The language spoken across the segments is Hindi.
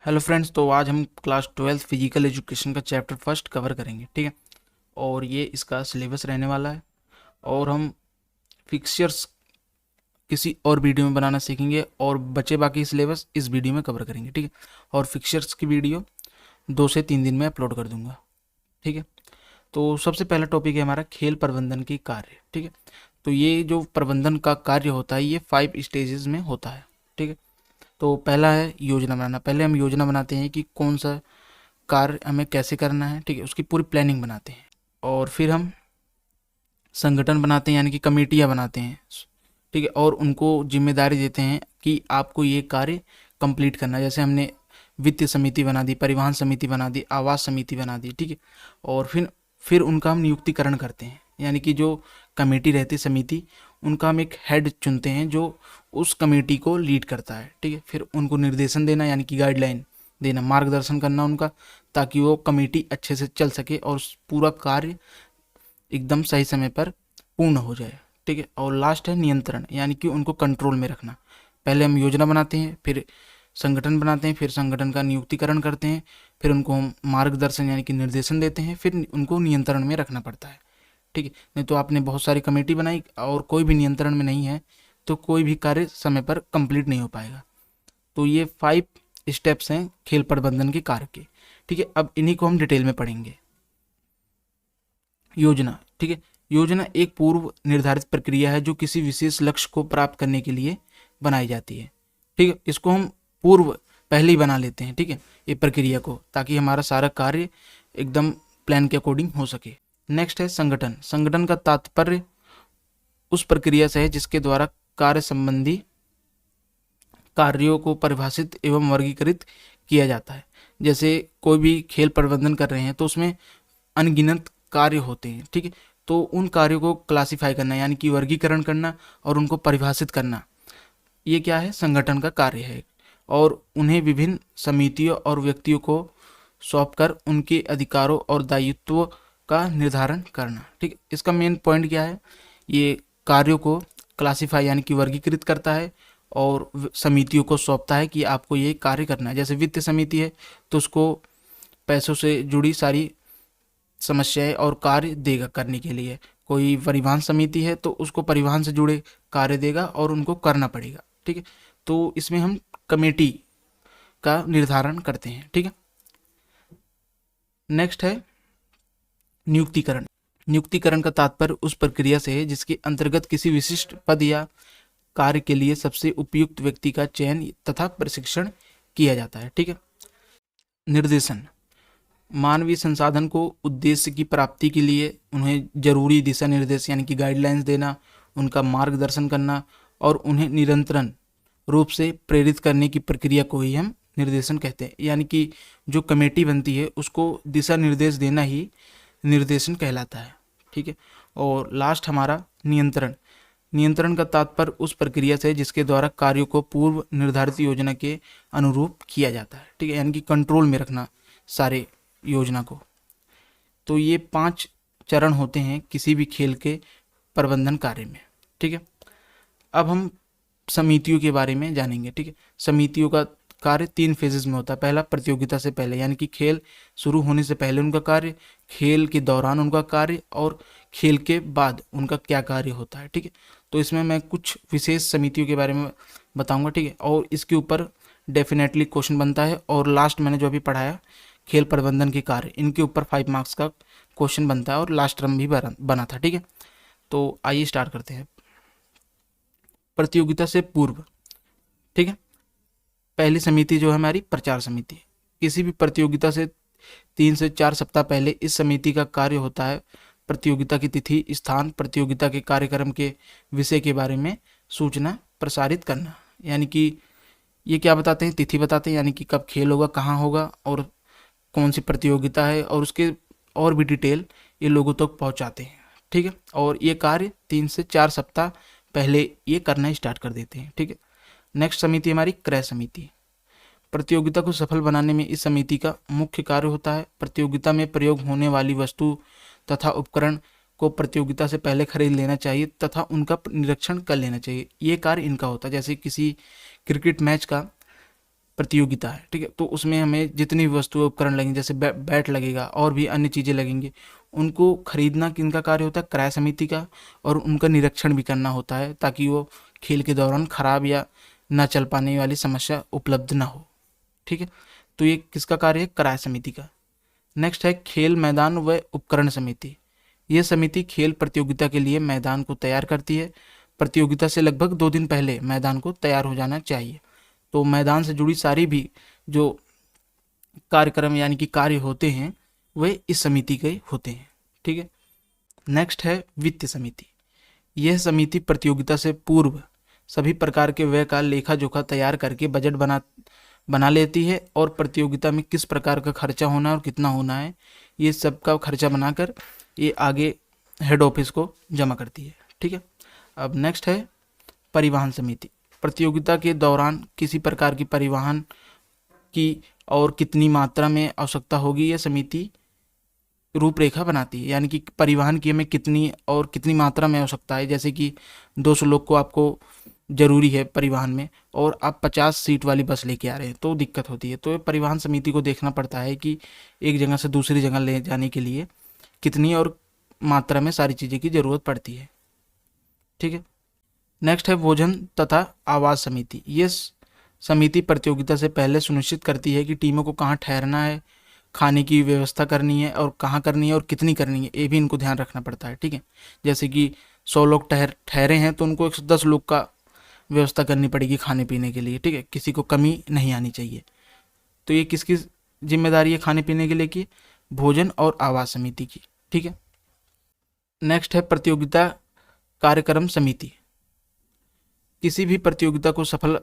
हेलो फ्रेंड्स, तो आज हम क्लास 12 फिजिकल एजुकेशन का चैप्टर फर्स्ट कवर करेंगे। ठीक है, और ये इसका सिलेबस रहने वाला है। और हम फिक्सचर्स किसी और वीडियो में बनाना सीखेंगे और बचे बाकी सिलेबस इस वीडियो में कवर करेंगे। ठीक है, और फिक्सचर्स की वीडियो 2 से 3 दिन में अपलोड कर दूंगा। ठीक है, तो सबसे पहला टॉपिक है हमारा खेल प्रबंधन की कार्य। ठीक है, तो ये जो प्रबंधन का कार्य होता है ये 5 स्टेजेस में होता है। ठीक है, तो पहला है योजना बनाना। पहले हम योजना बनाते हैं कि कौन सा कार्य हमें कैसे करना है। ठीक है, उसकी पूरी प्लानिंग बनाते हैं। और फिर हम संगठन बनाते हैं, यानी कि कमेटियाँ बनाते हैं। ठीक है, और उनको जिम्मेदारी देते हैं कि आपको ये कार्य कंप्लीट करना है। जैसे हमने वित्तीय समिति बना दी, परिवहन समिति बना दी, आवास समिति बना दी। ठीक है, और फिर उनका हम नियुक्तिकरण करते हैं, यानी कि जो कमेटी रहती समिति, उनका हम एक हेड चुनते हैं जो उस कमेटी को लीड करता है। ठीक है, फिर उनको निर्देशन देना, यानी कि गाइडलाइन देना, मार्गदर्शन करना उनका, ताकि वो कमेटी अच्छे से चल सके और पूरा कार्य एकदम सही समय पर पूर्ण हो जाए। ठीक है, और लास्ट है नियंत्रण, यानी कि उनको कंट्रोल में रखना। पहले हम योजना बनाते हैं, फिर संगठन बनाते हैं, फिर संगठन का नियुक्तिकरण करते हैं, फिर उनको हम मार्गदर्शन यानी कि निर्देशन देते हैं, फिर उनको नियंत्रण में रखना पड़ता है। ठीक है, नहीं तो आपने बहुत सारी कमेटी बनाई और कोई भी नियंत्रण में नहीं है तो कोई भी कार्य समय पर कंप्लीट नहीं हो पाएगा। तो ये 5 स्टेप्स हैं खेल प्रबंधन के कार्य के। ठीक है, अब इन्हीं को हम डिटेल में पढ़ेंगे। योजना। ठीक है, योजना एक पूर्व निर्धारित प्रक्रिया है जो किसी विशेष लक्ष्य को प्राप्त करने के लिए बनाई जाती है। ठीक है, इसको हम पूर्व पहले ही बना लेते हैं। ठीक है, ये प्रक्रिया को, ताकि हमारा सारा कार्य एकदम प्लान के अकॉर्डिंग हो सके। नेक्स्ट है संगठन। संगठन का तात्पर्य उस प्रक्रिया से है जिसके द्वारा कार्य संबंधी कार्यों को परिभाषित एवं वर्गीकृत किया जाता है। जैसे कोई भी खेल प्रबंधन कर रहे हैं तो उसमें अनगिनत कार्य होते हैं। ठीक है, तो उन कार्यों को क्लासिफाई करना, यानी कि वर्गीकरण करना और उनको परिभाषित करना, ये क्या है, संगठन का कार्य है। और उन्हें विभिन्न समितियों और व्यक्तियों को सौंपकर उनके अधिकारों और दायित्वों का निर्धारण करना। ठीक है, इसका मेन पॉइंट क्या है, ये कार्यों को क्लासिफाई यानी कि वर्गीकृत करता है और समितियों को सौंपता है कि आपको ये कार्य करना है। जैसे वित्त समिति है तो उसको पैसों से जुड़ी सारी समस्याएं और कार्य देगा करने के लिए। कोई परिवहन समिति है तो उसको परिवहन से जुड़े कार्य देगा और उनको करना पड़ेगा। ठीक है, तो इसमें हम कमेटी का निर्धारण करते हैं। ठीक है, नेक्स्ट है नियुक्तिकरण। नियुक्तिकरण का तात्पर्य उस प्रक्रिया से है जिसके अंतर्गत किसी विशिष्ट पद या कार्य के लिए सबसे उपयुक्त व्यक्ति का चयन तथा प्रशिक्षण किया जाता है। ठीक है, निर्देशन। मानवीय संसाधन को उद्देश्य की प्राप्ति के लिए उन्हें जरूरी दिशा निर्देश यानी कि गाइडलाइंस देना, उनका मार्गदर्शन करना और उन्हें निरंतर रूप से प्रेरित करने की प्रक्रिया को ही हम निर्देशन कहते हैं। यानी कि जो कमेटी बनती है उसको दिशा निर्देश देना ही निर्देशन कहलाता है। ठीक है, और लास्ट हमारा नियंत्रण। नियंत्रण का तात्पर्य उस प्रक्रिया से जिसके द्वारा कार्यों को पूर्व निर्धारित योजना के अनुरूप किया जाता है। ठीक है, यानी कि कंट्रोल में रखना सारे योजना को। तो ये 5 चरण होते हैं किसी भी खेल के प्रबंधन कार्य में। ठीक है, अब हम समितियों के बारे में जानेंगे। ठीक है, समितियों का कार्य 3 फेजेस में होता है। पहला प्रतियोगिता से पहले, यानी कि खेल शुरू होने से पहले उनका कार्य, खेल के दौरान उनका कार्य और खेल के बाद उनका क्या कार्य होता है। ठीक है, तो इसमें मैं कुछ विशेष समितियों के बारे में बताऊंगा। ठीक है, और इसके ऊपर डेफिनेटली क्वेश्चन बनता है। और लास्ट मैंने जो अभी पढ़ाया खेल प्रबंधन के कार्य, इनके ऊपर 5 मार्क्स का क्वेश्चन बनता है और लास्ट टर्म भी बना था। ठीक है, तो आइए स्टार्ट करते हैं प्रतियोगिता से पूर्व। ठीक है, पहली समिति जो है हमारी प्रचार समिति। किसी भी प्रतियोगिता से 3 से 4 सप्ताह पहले इस समिति का कार्य होता है प्रतियोगिता की तिथि, स्थान, प्रतियोगिता के कार्यक्रम के विषय के बारे में सूचना प्रसारित करना। यानी कि ये क्या बताते हैं, तिथि बताते हैं, यानी कि कब खेल होगा, कहाँ होगा और कौन सी प्रतियोगिता है, और उसके और भी डिटेल ये लोगों तक पहुंचाते हैं। ठीक है, और ये कार्य 3 से 4 सप्ताह पहले ये करना स्टार्ट कर देते हैं। ठीक है, नेक्स्ट समिति हमारी क्रय समिति। प्रतियोगिता को सफल बनाने में इस समिति का मुख्य कार्य होता है प्रतियोगिता में प्रयोग होने वाली वस्तु तथा उपकरण को प्रतियोगिता से पहले खरीद लेना चाहिए तथा उनका निरीक्षण कर लेना चाहिए। ये कार्य इनका होता है। जैसे किसी क्रिकेट मैच का प्रतियोगिता है, ठीक है। तो उसमें हमें जितनी भी वस्तुएं उपकरण लगेंगे, जैसे बैट लगेगा और भी अन्य चीज़ें लगेंगी, उनको खरीदना किनका कार्य होता है, क्रय समिति का, और उनका निरीक्षण भी करना होता है ताकि वो खेल के दौरान खराब या न चल पाने वाली समस्या उपलब्ध ना हो, ठीक है। तो ये किसका कार्य है, क्रय समिति का। नेक्स्ट है खेल मैदान व उपकरण समिति। यह समिति खेल प्रतियोगिता के लिए मैदान को तैयार करती है। प्रतियोगिता से लगभग 2 दिन पहले मैदान को तैयार हो जाना चाहिए। तो मैदान से जुड़ी सारी भी जो कार्यक्रम यानी कि कार्य होते हैं वे इस समिति के होते हैं, ठीक है। नेक्स्ट है वित्त समिति। यह समिति प्रतियोगिता से पूर्व सभी प्रकार के व्यय का लेखा जोखा तैयार करके बजट बना लेती है और प्रतियोगिता में किस प्रकार का खर्चा होना है और कितना होना है, ये सब का खर्चा बनाकर ये आगे हेड ऑफिस को जमा करती है, ठीक है। अब नेक्स्ट है परिवहन समिति। प्रतियोगिता के दौरान किसी प्रकार की परिवहन की और कितनी मात्रा में आवश्यकता होगी, यह समिति रूपरेखा बनाती है। यानी कि परिवहन की हमें कितनी और कितनी मात्रा में आवश्यकता है, जैसे कि 200 लोग को आपको जरूरी है परिवहन में और आप 50 सीट वाली बस लेके आ रहे हैं तो दिक्कत होती है। तो ये परिवहन समिति को देखना पड़ता है कि एक जगह से दूसरी जगह ले जाने के लिए कितनी और मात्रा में सारी चीज़ें की ज़रूरत पड़ती है, ठीक है। नेक्स्ट है भोजन तथा आवास समिति। ये समिति प्रतियोगिता से पहले सुनिश्चित करती है कि टीमों को कहाँ ठहरना है, खाने की व्यवस्था करनी है और कहाँ करनी है और कितनी करनी है, ये भी इनको ध्यान रखना पड़ता है, ठीक है। जैसे कि 100 लोग ठहरे हैं तो उनको 110 लोग का व्यवस्था करनी पड़ेगी खाने पीने के लिए, ठीक है। किसी को कमी नहीं आनी चाहिए। तो ये किसकी जिम्मेदारी है खाने पीने के लिए की, भोजन और आवास समिति की, ठीक है। नेक्स्ट है प्रतियोगिता कार्यक्रम समिति। किसी भी प्रतियोगिता को सफल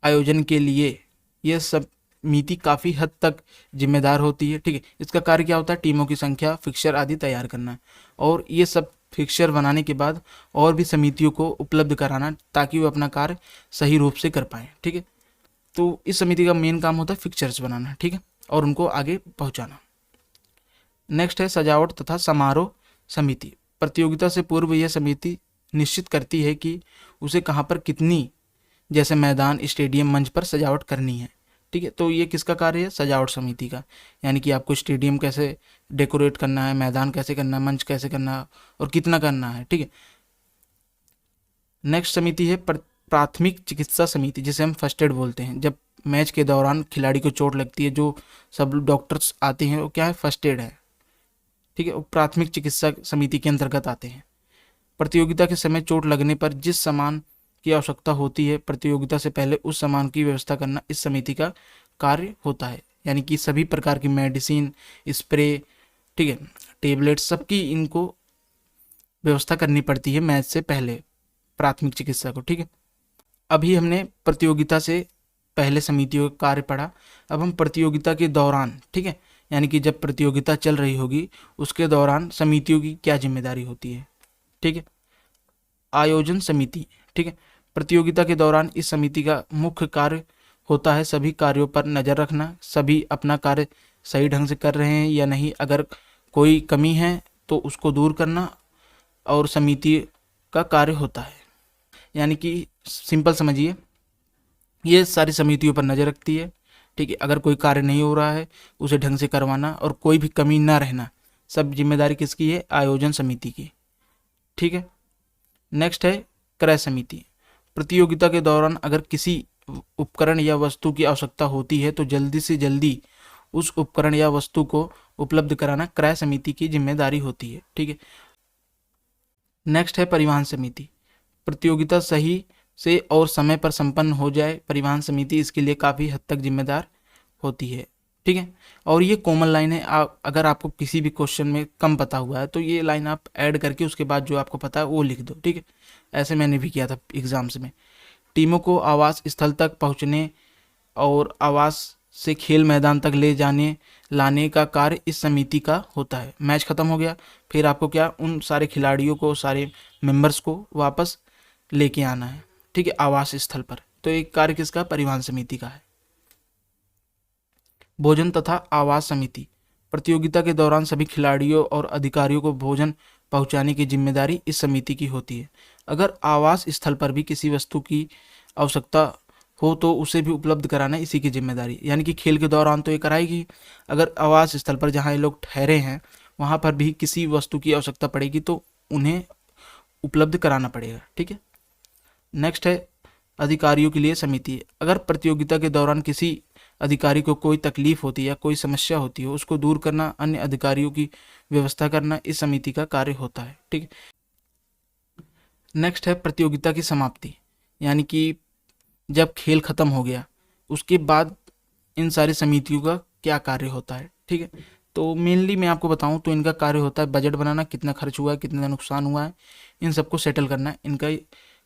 आयोजन के लिए यह समिति काफ़ी हद तक जिम्मेदार होती है, ठीक है। इसका कार्य क्या होता है, टीमों की संख्या, फिक्सर आदि तैयार करना है और ये सब फिक्सर बनाने के बाद और भी समितियों को उपलब्ध कराना ताकि वो अपना कार्य सही रूप से कर पाएँ, ठीक है। तो इस समिति का मेन काम होता है फिक्सर्स बनाना, ठीक है, और उनको आगे पहुंचाना। नेक्स्ट है सजावट तथा समारोह समिति। प्रतियोगिता से पूर्व यह समिति निश्चित करती है कि उसे कहाँ पर कितनी, जैसे मैदान, स्टेडियम, मंच पर सजावट करनी है, ठीक है। तो ये किसका कार्य है, सजावट समिति का। यानी कि आपको स्टेडियम कैसे डेकोरेट करना है, मैदान कैसे करना है, मंच कैसे करना है और कितना करना है, ठीक है। नेक्स्ट समिति है प्राथमिक चिकित्सा समिति, जिसे हम फर्स्ट एड बोलते हैं। जब मैच के दौरान खिलाड़ी को चोट लगती है, जो सब डॉक्टर्स आते हैं वो क्या है, फर्स्ट एड है, ठीक है। वो प्राथमिक चिकित्सा समिति के अंतर्गत आते हैं। प्रतियोगिता के समय चोट लगने पर जिस सामान की आवश्यकता होती है, प्रतियोगिता से पहले उस सामान की व्यवस्था करना इस समिति का कार्य होता है। यानी कि सभी प्रकार की मेडिसिन, स्प्रे, ठीक है, टेबलेट, सबकी इनको व्यवस्था करनी पड़ती है मैच से पहले प्राथमिक चिकित्सा को, ठीक है। अभी हमने प्रतियोगिता से पहले समितियों का कार्य पढ़ा। अब हम प्रतियोगिता के दौरान, ठीक है, यानी कि जब प्रतियोगिता चल रही होगी उसके दौरान समितियों की क्या जिम्मेदारी होती है, ठीक है। आयोजन समिति, ठीक है। प्रतियोगिता के दौरान इस समिति का मुख्य कार्य होता है सभी कार्यों पर नज़र रखना, सभी अपना कार्य सही ढंग से कर रहे हैं या नहीं, अगर कोई कमी है तो उसको दूर करना और समिति का कार्य होता है। यानी कि सिंपल समझिए, ये सारी समितियों पर नज़र रखती है, ठीक है। अगर कोई कार्य नहीं हो रहा है उसे ढंग से करवाना और कोई भी कमी ना रहना, सब जिम्मेदारी किसकी है, आयोजन समिति की, ठीक है। नेक्स्ट है क्रय समिति। प्रतियोगिता के दौरान अगर किसी उपकरण या वस्तु की आवश्यकता होती है तो जल्दी से जल्दी उस उपकरण या वस्तु को उपलब्ध कराना क्रय समिति की जिम्मेदारी होती है, ठीक है। नेक्स्ट है परिवहन समिति। प्रतियोगिता सही से और समय पर संपन्न हो जाए, परिवहन समिति इसके लिए काफ़ी हद तक जिम्मेदार होती है, ठीक है। और ये कॉमन लाइन है, अगर आपको किसी भी क्वेश्चन में कम पता हुआ है तो ये लाइन आप ऐड करके उसके बाद जो आपको पता है वो लिख दो, ठीक है। ऐसे मैंने भी किया था एग्जाम्स में। टीमों को आवास स्थल तक पहुंचने और आवास से खेल मैदान तक ले जाने लाने का कार्य इस समिति का होता है। मैच खत्म हो गया, फिर आपको क्या, उन सारे खिलाड़ियों को, सारे मेंबर्स को वापस लेके आना है, ठीक है, आवास स्थल पर। तो एक कार्य किसका, परिवहन समिति का है। भोजन तथा आवास समिति। प्रतियोगिता के दौरान सभी खिलाड़ियों और अधिकारियों को भोजन पहुंचाने की जिम्मेदारी इस समिति की होती है। अगर आवास स्थल पर भी किसी वस्तु की आवश्यकता हो तो उसे भी उपलब्ध कराना इसी की जिम्मेदारी, यानी कि खेल के दौरान तो ये कराएगी, अगर आवास स्थल पर जहाँ ये लोग ठहरे हैं वहाँ पर भी किसी वस्तु की आवश्यकता पड़ेगी तो उन्हें उपलब्ध कराना पड़ेगा। ठीक है, नेक्स्ट है अधिकारियों के लिए समिति। अगर प्रतियोगिता के दौरान किसी अधिकारी को कोई तकलीफ होती है या कोई समस्या होती है, उसको दूर करना, अन्य अधिकारियों की व्यवस्था करना इस समिति का कार्य होता है। ठीक है, नेक्स्ट है प्रतियोगिता की समाप्ति, यानी कि जब खेल खत्म हो गया उसके बाद इन सारी समितियों का क्या कार्य होता है। ठीक है, तो मेनली मैं आपको बताऊं तो इनका कार्य होता है बजट बनाना, कितना खर्च हुआ है, कितना नुकसान हुआ है, इन सबको सेटल करना इनका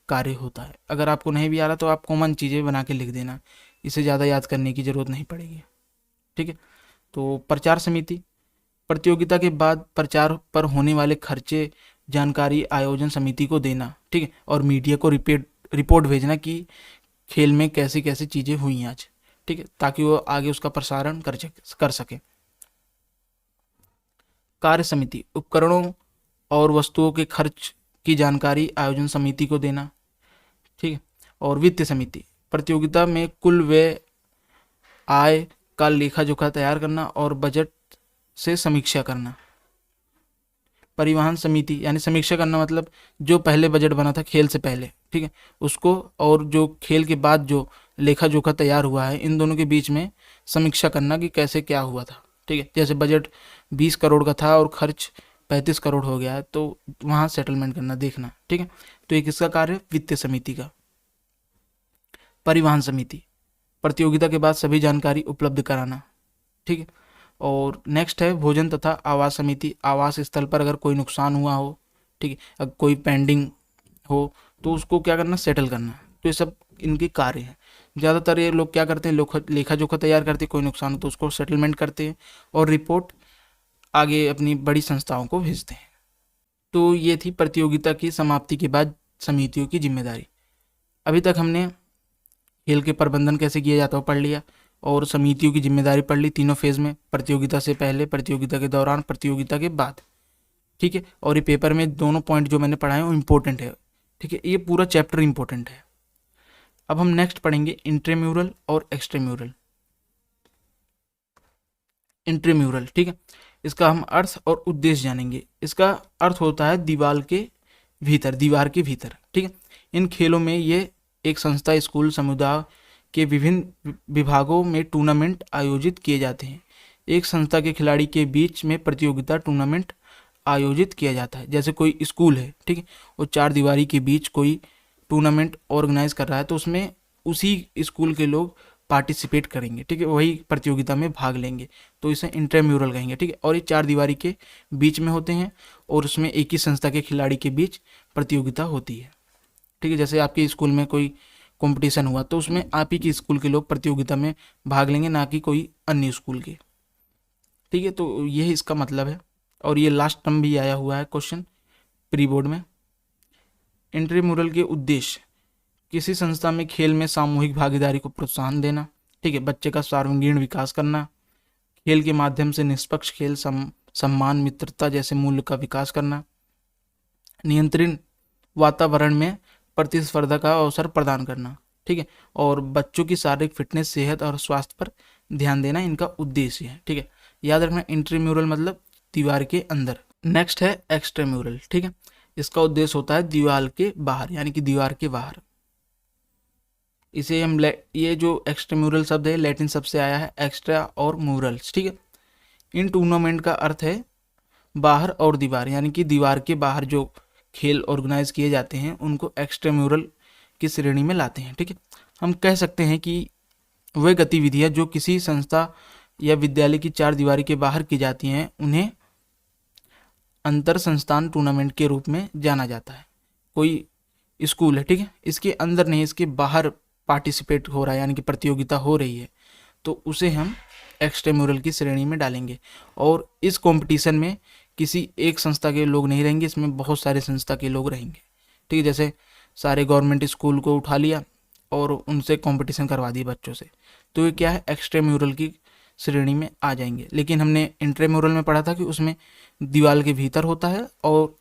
कार्य होता है। अगर आपको नहीं भी आ रहा तो आप कॉमन चीज़ें बना के लिख देना, इसे ज़्यादा याद करने की ज़रूरत नहीं पड़ेगी। ठीक है, तो प्रचार समिति, प्रतियोगिता के बाद प्रचार पर होने वाले खर्चे जानकारी आयोजन समिति को देना। ठीक है, और मीडिया को रिपोर्ट भेजना कि खेल में कैसी कैसी चीज़ें हुई आज। ठीक है, ताकि वो आगे उसका प्रसारण कर सके। कार्य समिति, उपकरणों और वस्तुओं के खर्च की जानकारी आयोजन समिति को देना। ठीक है, और वित्त समिति, प्रतियोगिता में कुल व्यय आय का लेखा जोखा तैयार करना और बजट से समीक्षा करना। परिवहन समिति, यानी समीक्षा करना मतलब जो पहले बजट बना था खेल से पहले, ठीक है, उसको, और जो खेल के बाद जो लेखा जोखा तैयार हुआ है, इन दोनों के बीच में समीक्षा करना कि कैसे क्या हुआ था। ठीक है, जैसे बजट 20 करोड़ का था और खर्च 35 करोड़ हो गया है तो वहाँ सेटलमेंट करना, देखना। ठीक है, तो एक इसका कार्य वित्तीय समिति का। परिवहन समिति, प्रतियोगिता के बाद सभी जानकारी उपलब्ध कराना। ठीक है, और नेक्स्ट है भोजन तथा आवास समिति, आवास स्थल पर अगर कोई नुकसान हुआ हो, ठीक है, अगर कोई पेंडिंग हो तो उसको क्या करना, सेटल करना। तो ये सब इनके कार्य हैं। ज़्यादातर ये लोग क्या करते हैं, लेखा जोखा तैयार करते हैं, कोई नुकसान हो तो उसको सेटलमेंट करते हैं और रिपोर्ट आगे अपनी बड़ी संस्थाओं को भेजते हैं। तो ये थी प्रतियोगिता की समाप्ति के बाद समितियों की जिम्मेदारी। अभी तक हमने खेल के प्रबंधन कैसे किया जाता है पढ़ लिया, और समितियों की जिम्मेदारी पढ़ ली तीनों फेज में, प्रतियोगिता से पहले, प्रतियोगिता के दौरान, प्रतियोगिता के बाद। ठीक है, और ये पेपर में दोनों पॉइंट जो मैंने पढ़ाए वो इम्पोर्टेंट है। ठीक है, ये पूरा चैप्टर इम्पोर्टेंट है। अब हम नेक्स्ट पढ़ेंगे इंट्राम्यूरल और एक्सट्राम्यूरल। इंट्राम्यूरल, ठीक है, इसका हम अर्थ और उद्देश्य जानेंगे। इसका अर्थ होता है दीवार के भीतर, दीवार के भीतर। ठीक है, इन खेलों में ये एक संस्था, स्कूल, समुदाय के विभिन्न विभागों में टूर्नामेंट आयोजित किए जाते हैं। एक संस्था के खिलाड़ी के बीच में प्रतियोगिता टूर्नामेंट आयोजित किया जाता है। जैसे कोई स्कूल है, ठीक है, वो 4 दीवारी के बीच कोई टूर्नामेंट ऑर्गेनाइज कर रहा है तो उसमें उसी स्कूल के लोग पार्टिसिपेट करेंगे। ठीक है, वही प्रतियोगिता में भाग लेंगे, तो इसे इंट्राम्यूरल कहेंगे। ठीक है, और ये 4 दीवारी के बीच में होते हैं और उसमें एक ही संस्था के खिलाड़ी के बीच प्रतियोगिता होती है। ठीक है, जैसे आपके स्कूल में कोई कंपटीशन हुआ तो उसमें आप ही के स्कूल के लोग प्रतियोगिता में भाग लेंगे, ना कि कोई अन्य स्कूल के। ठीक है, तो यही इसका मतलब है, और ये लास्ट टर्म भी आया हुआ है क्वेश्चन प्री बोर्ड में। इंट्राम्यूरल के उद्देश्य, किसी संस्था में खेल में सामूहिक भागीदारी को प्रोत्साहन देना। ठीक है, बच्चे का सर्वांगीण विकास करना, खेल के माध्यम से निष्पक्ष खेल, सम्मान, मित्रता जैसे मूल्य का विकास करना, नियंत्रण वातावरण में प्रतिस्पर्धा का अवसर प्रदान करना। ठीक है, और बच्चों की शारीरिक फिटनेस, सेहत और स्वास्थ्य पर ध्यान देना इनका उद्देश्य है। ठीक है, याद रखना इंट्राम्यूरल मतलब दीवार के अंदर। नेक्स्ट है एक्सट्राम्यूरल। ठीक है, इसका उद्देश्य होता है दीवार के बाहर, यानी कि दीवार के बाहर। इसे हम ये जो एक्सट्राम्यूरल शब्द है लैटिन शब्द से आया है, एक्स्ट्रा और म्यूरल्स। ठीक है, इन टूर्नामेंट का अर्थ है बाहर और दीवार, यानी कि दीवार के बाहर जो खेल ऑर्गेनाइज किए जाते हैं उनको एक्सट्राम्यूरल की श्रेणी में लाते हैं। ठीक है, हम कह सकते हैं कि वे गतिविधियां जो किसी संस्था या विद्यालय की 4 दीवारी के बाहर की जाती हैं उन्हें अंतर संस्थान टूर्नामेंट के रूप में जाना जाता है। कोई स्कूल है, ठीक है, इसके अंदर नहीं, इसके बाहर पार्टिसिपेट हो रहा है, यानी कि प्रतियोगिता हो रही है, तो उसे हम एक्सट्राम्यूरल की श्रेणी में डालेंगे। और इस कंपटीशन में किसी एक संस्था के लोग नहीं रहेंगे, इसमें बहुत सारे संस्था के लोग रहेंगे। ठीक है, जैसे सारे गवर्नमेंट स्कूल को उठा लिया और उनसे कंपटीशन करवा दिया बच्चों से, तो ये क्या है, एक्सट्राम्यूरल की श्रेणी में आ जाएंगे। लेकिन हमने इंट्राम्यूरल में पढ़ा था कि उसमें दीवार के भीतर होता है और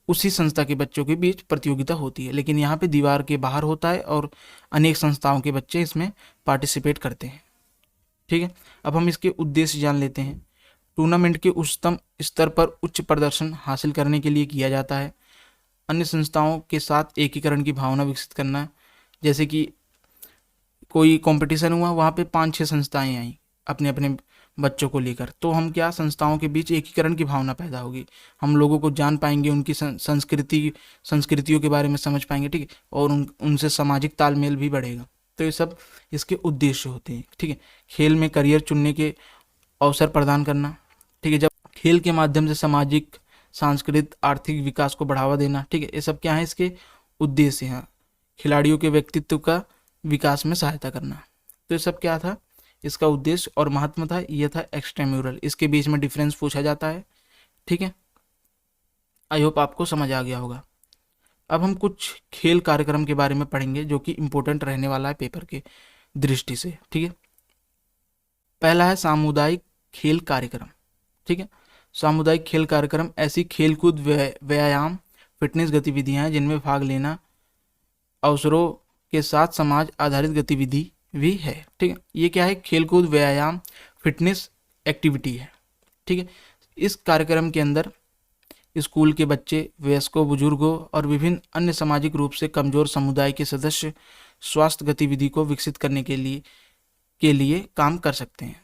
उसी संस्था के बच्चों के बीच प्रतियोगिता होती है, लेकिन यहाँ पे दीवार के बाहर होता है और अनेक संस्थाओं के बच्चे इसमें पार्टिसिपेट करते हैं। ठीक है, अब हम इसके उद्देश्य जान लेते हैं। टूर्नामेंट के उच्चतम स्तर पर उच्च प्रदर्शन हासिल करने के लिए किया जाता है। अन्य संस्थाओं के साथ एकीकरण की भावना विकसित करना, जैसे कि कोई कंपटीशन हुआ, वहाँ पे 5-6 संस्थाएं आई अपने अपने बच्चों को लेकर, तो हम क्या, संस्थाओं के बीच एकीकरण की भावना पैदा होगी, हम लोगों को जान पाएंगे, उनकी संस्कृतियों के बारे में समझ पाएंगे। ठीक है, और उनसे सामाजिक तालमेल भी बढ़ेगा। तो ये सब इसके उद्देश्य होते हैं। ठीक है, खेल में करियर चुनने के अवसर प्रदान करना। ठीक है, जब खेल के माध्यम से सामाजिक, सांस्कृतिक, आर्थिक विकास को बढ़ावा देना। ठीक है, ये सब क्या है, इसके उद्देश्य हैं। खिलाड़ियों के व्यक्तित्व का विकास में सहायता करना। तो ये सब क्या था, इसका उद्देश्य और महत्व था। यह था एक्स्ट्राम्यूरल। इसके बीच में डिफरेंस पूछा जाता है। ठीक है, आई होप आपको समझ आ गया होगा। अब हम कुछ खेल कार्यक्रम के बारे में पढ़ेंगे जो कि इम्पोर्टेंट रहने वाला है पेपर के दृष्टि से। ठीक है, पहला है सामुदायिक खेल कार्यक्रम। ठीक है, सामुदायिक खेल कार्यक्रम ऐसी खेलकूद, व्यायाम, फिटनेस गतिविधियां हैं जिनमें भाग लेना अवसरों के साथ समाज आधारित गतिविधि भी है। ठीक है, ये क्या है, खेलकूद, व्यायाम, फिटनेस एक्टिविटी है। ठीक है, इस कार्यक्रम के अंदर स्कूल के बच्चे, वयस्कों, बुजुर्गों और विभिन्न अन्य सामाजिक रूप से कमजोर समुदाय के सदस्य स्वास्थ्य गतिविधि को विकसित करने के लिए काम कर सकते हैं।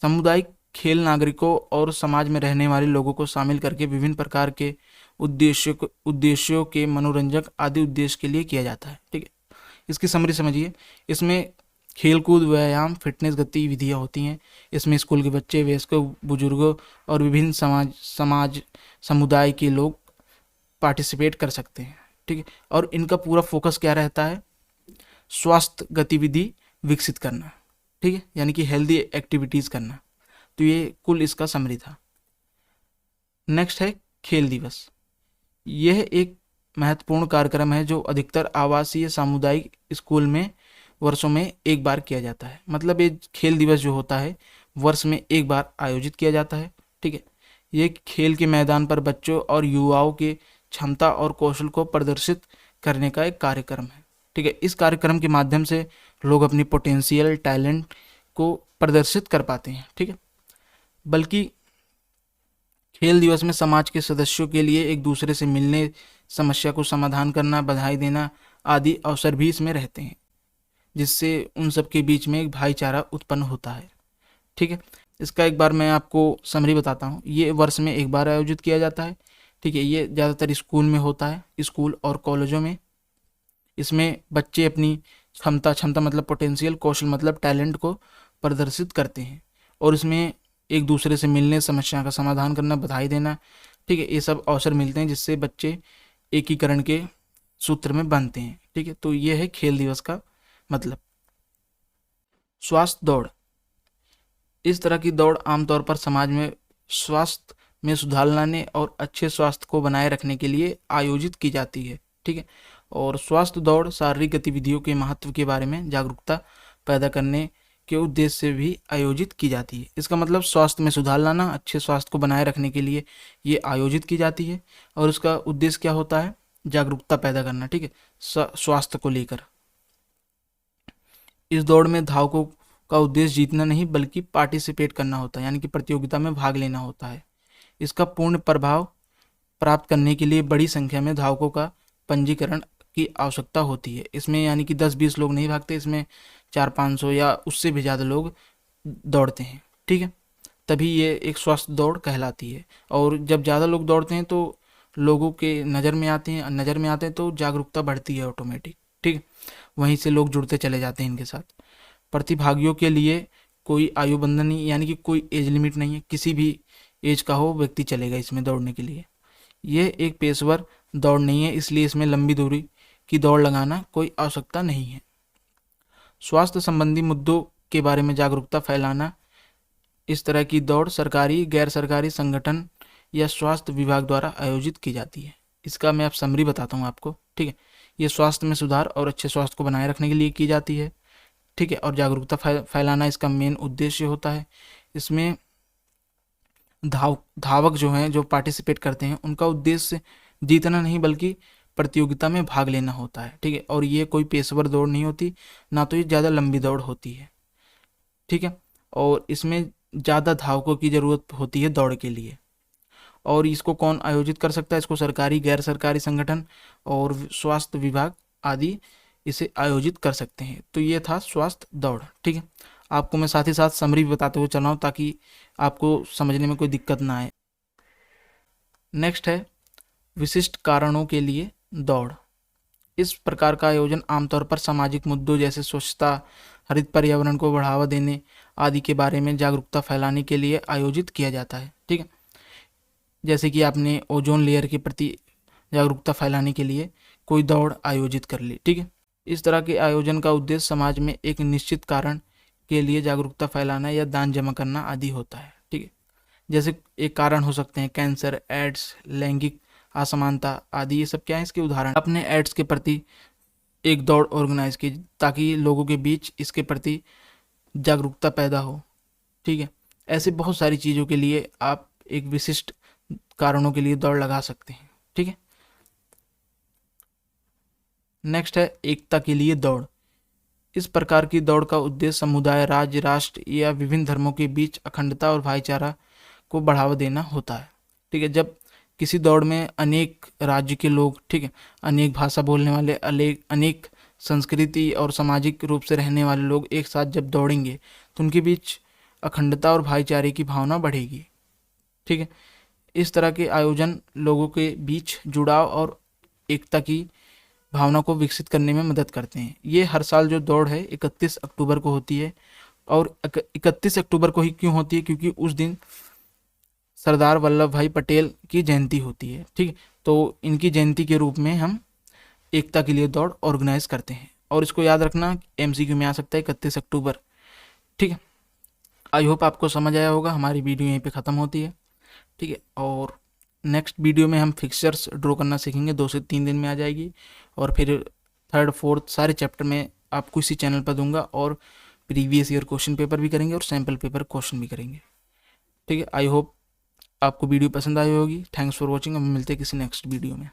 सामुदायिक खेल नागरिकों और समाज में रहने वाले लोगों को शामिल करके विभिन्न प्रकार के उद्देश्यों के मनोरंजक आदि उद्देश्य के लिए किया जाता है। ठीक है, इसकी समरी समझिए। इसमें खेलकूद, व्यायाम, फिटनेस गतिविधियाँ होती हैं। इसमें स्कूल के बच्चे, वयस्कों, बुजुर्गों और विभिन्न समुदाय के लोग पार्टिसिपेट कर सकते हैं। ठीक है, और इनका पूरा फोकस क्या रहता है, स्वास्थ्य गतिविधि विकसित करना। ठीक है, यानी कि हेल्दी एक्टिविटीज़ करना। तो ये कुल इसका समरी था। नेक्स्ट है खेल दिवस। यह एक महत्वपूर्ण कार्यक्रम है जो अधिकतर आवासीय सामुदायिक स्कूल में वर्षों में एक बार किया जाता है। मतलब ये खेल दिवस जो होता है वर्ष में एक बार आयोजित किया जाता है। ठीक है, ये खेल के मैदान पर बच्चों और युवाओं के क्षमता और कौशल को प्रदर्शित करने का एक कार्यक्रम है। ठीक है, इस कार्यक्रम के माध्यम से लोग अपनी पोटेंशियल, टैलेंट को प्रदर्शित कर पाते हैं। ठीक है, बल्कि खेल दिवस में समाज के सदस्यों के लिए एक दूसरे से मिलने, समस्या को समाधान करना, बधाई देना आदि अवसर भी इसमें रहते हैं, जिससे उन सब के बीच में एक भाईचारा उत्पन्न होता है। ठीक है, इसका एक बार मैं आपको समरी बताता हूँ। ये वर्ष में एक बार आयोजित किया जाता है। ठीक है, ये ज़्यादातर स्कूल में होता है, स्कूल और कॉलेजों में। इसमें बच्चे अपनी क्षमता मतलब पोटेंशियल, कौशल मतलब टैलेंट को प्रदर्शित करते हैं, और इसमें एक दूसरे से मिलने, समस्या का समाधान करना, बधाई देना, ठीक है, ये सब अवसर मिलते हैं जिससे बच्चे एकीकरण के सूत्र में बनते हैं। ठीक है, तो ये है खेल दिवस का मतलब। स्वास्थ्य दौड़। इस तरह की दौड़ आमतौर पर समाज में स्वास्थ्य में सुधार लाने और अच्छे स्वास्थ्य को बनाए रखने के लिए आयोजित की जाती है। ठीक है, और स्वास्थ्य दौड़ शारीरिक गतिविधियों के महत्व के बारे में जागरूकता पैदा करने के उद्देश्य से भी आयोजित की जाती है। इसका मतलब स्वास्थ्य में सुधार लाना, अच्छे स्वास्थ्य को बनाए रखने के लिए ये आयोजित की जाती है, और उसका उद्देश्य क्या होता है, जागरूकता पैदा करना। ठीक है, स्वास्थ्य को लेकर। इस दौड़ में धावकों का उद्देश्य जीतना नहीं बल्कि पार्टिसिपेट करना होता है, यानी कि प्रतियोगिता में भाग लेना होता है। इसका पूर्ण प्रभाव प्राप्त करने के लिए बड़ी संख्या में धावकों का पंजीकरण की आवश्यकता होती है। इसमें यानी कि 10-20 लोग नहीं भागते, इसमें 400-500 या उससे भी ज़्यादा लोग दौड़ते हैं। ठीक है, तभी ये एक स्वास्थ्य दौड़ कहलाती है। और जब ज़्यादा लोग दौड़ते हैं तो लोगों के नज़र में आते हैं तो जागरूकता बढ़ती है ऑटोमेटिक। ठीक है, वहीं से लोग जुड़ते चले जाते हैं इनके साथ। प्रतिभागियों के लिए कोई आयु बंधन नहीं, यानी कि कोई एज लिमिट नहीं है, किसी भी एज का हो व्यक्ति चलेगा इसमें दौड़ने के लिए। ये एक पेशेवर दौड़ नहीं है, इसलिए इसमें लंबी दूरी की दौड़ लगाना कोई आवश्यकता नहीं है। स्वास्थ्य संबंधी मुद्दों के बारे में जागरूकता फैलाना। इस तरह की दौड़ सरकारी, गैर सरकारी संगठन या स्वास्थ्य विभाग द्वारा आयोजित की जाती है। इसका मैं आप समरी बताता हूँ आपको। ठीक है, ये स्वास्थ्य में सुधार और अच्छे स्वास्थ्य को बनाए रखने के लिए की जाती है। ठीक है, और जागरूकता फैलाना इसका मेन उद्देश्य होता है। इसमें धावक जो हैं, जो पार्टिसिपेट करते हैं, उनका उद्देश्य जीतना नहीं बल्कि प्रतियोगिता में भाग लेना होता है। ठीक है, और ये कोई पेशेवर दौड़ नहीं होती, ना तो ये ज़्यादा लंबी दौड़ होती है। ठीक है, और इसमें ज़्यादा धावकों की ज़रूरत होती है दौड़ के लिए। और इसको कौन आयोजित कर सकता है? इसको सरकारी, गैर सरकारी संगठन और स्वास्थ्य विभाग आदि इसे आयोजित कर सकते हैं। तो ये था स्वास्थ्य दौड़। ठीक है, आपको मैं साथ ही साथ समरी भी बताते हुए चल रहा हूँ ताकि आपको समझने में कोई दिक्कत ना आए। नेक्स्ट है विशिष्ट कारणों के लिए दौड़। इस प्रकार का आयोजन आमतौर पर सामाजिक मुद्दों जैसे स्वच्छता, हरित पर्यावरण को बढ़ावा देने आदि के बारे में जागरूकता फैलाने के लिए आयोजित किया जाता है। ठीक है, जैसे कि आपने ओजोन लेयर के प्रति जागरूकता फैलाने के लिए कोई दौड़ आयोजित कर ली। ठीक है, इस तरह के आयोजन का उद्देश्य समाज में एक निश्चित कारण के लिए जागरूकता फैलाना या दान जमा करना आदि होता है। ठीक है, जैसे एक कारण हो सकते हैं कैंसर, एड्स, लैंगिक असमानता आदि। ये सब क्या है? इसके उदाहरण। अपने एड्स के प्रति एक दौड़ ऑर्गेनाइज की ताकि लोगों के बीच इसके प्रति जागरूकता पैदा हो। ठीक है, ऐसे बहुत सारी चीज़ों के लिए आप एक विशिष्ट कारणों के लिए दौड़ लगा सकते हैं। ठीक है, नेक्स्ट है एकता के लिए दौड़। इस प्रकार की दौड़ का उद्देश्य समुदाय, राज्य, राष्ट्र या विभिन्न धर्मों के बीच अखंडता और भाईचारा को बढ़ावा देना होता है। ठीक है, जब किसी दौड़ में अनेक राज्य के लोग, ठीक है, अनेक भाषा बोलने वाले, अनेक संस्कृति और सामाजिक रूप से रहने वाले लोग एक साथ जब दौड़ेंगे तो उनके बीच अखंडता और भाईचारे की भावना बढ़ेगी। ठीक है, इस तरह के आयोजन लोगों के बीच जुड़ाव और एकता की भावना को विकसित करने में मदद करते हैं। ये हर साल जो दौड़ है 31 अक्टूबर को होती है। और 31 अक्टूबर को ही क्यों होती है? क्योंकि उस दिन सरदार वल्लभ भाई पटेल की जयंती होती है। ठीक है, तो इनकी जयंती के रूप में हम एकता के लिए दौड़ ऑर्गेनाइज करते हैं। और इसको याद रखना, एमसीक्यू में आ सकता है 31 अक्टूबर। ठीक है, आई होप आपको समझ आया होगा। हमारी वीडियो यहीं पे ख़त्म होती है। ठीक है, और नेक्स्ट वीडियो में हम फिक्सचर्स ड्रॉ करना सीखेंगे, 2 से 3 दिन में आ जाएगी। और फिर थर्ड फोर्थ सारे चैप्टर में आपको इसी चैनल पर दूंगा। और प्रीवियस ईयर क्वेश्चन पेपर भी करेंगे और सैम्पल पेपर क्वेश्चन भी करेंगे। ठीक है, आई होप आपको वीडियो पसंद आई होगी। Thanks for watching. अब मिलते हैं किसी नेक्स्ट वीडियो में।